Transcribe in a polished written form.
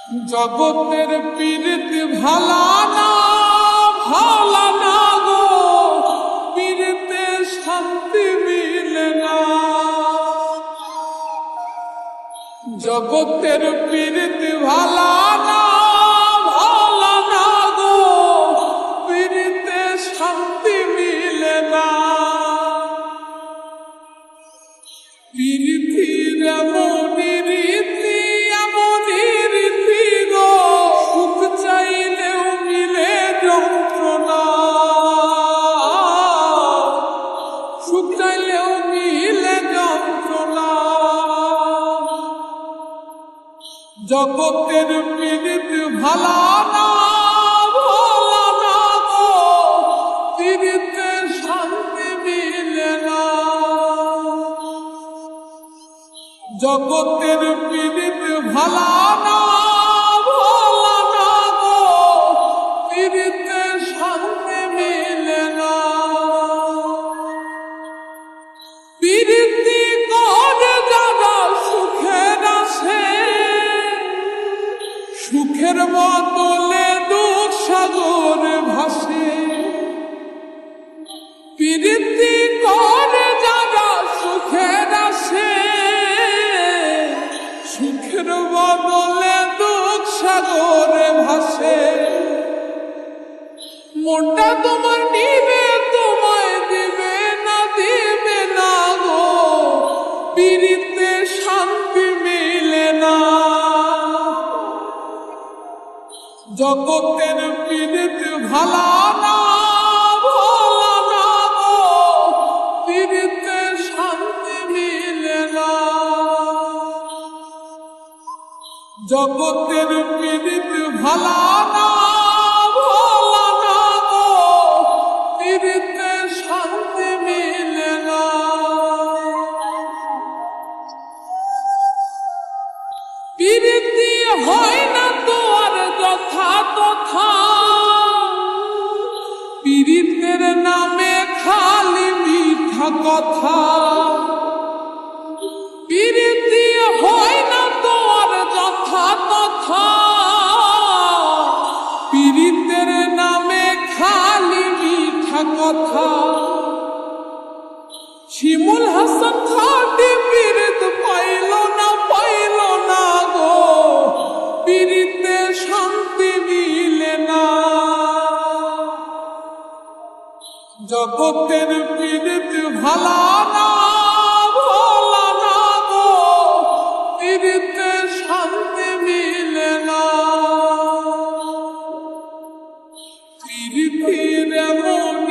জগতের পীড়িত ভালা না গো, পীড়িতে শান্তি মিলে না। জগতের পীড়িত ভালা না গো, পীড়িতে শান্তি মিলে না। পীড়িতির এমনই রীতি গো, সুখ চাইলেও মিলে যন্ত্রণা, সুখ চাইলেও মিলে যন্ত্রণা। জগতের পীড়িত ভালা না গো, পীড়িতে শান্তি মিলে না। জগতের পীড়িত ভালা না গো, পীড়িতে শান্তি মিলে না। পীড়িতি করে যারা সুখের আসে, সুখের বদলে দুঃখ সাগরে ভাসে। পীড়িতি করে যারা সুখের আসে, সুখের বদলে দুঃখ সাগরে ভাসে। মনটা তোমার নিবে, তোমায় দিবে না গো, পীড়িতে শান্তি মিলে না। জগতের পীড়িত ভালা না গো, পীড়িতে শান্তি মিলে না। জগতের পীড়িত ভালা না গো, পীড়িতে শান্তি মিলে না। পীড়িতি হয় না তো আর যথা তথা, পীড়িতের নামে খালি মিঠা কথা। পীড়িতি হয় না তো আর যথা তথা, পীড়িতের নামে খালি মিঠা কথা। শিমুল হাসান খাটি পীড়িত পাইল না গো, পীড়িতে শান্তি মিলে না। জগতের পীড়িত ভালা না গো, পীড়িতে শান্তি মিলে না। পীড়িতির এমন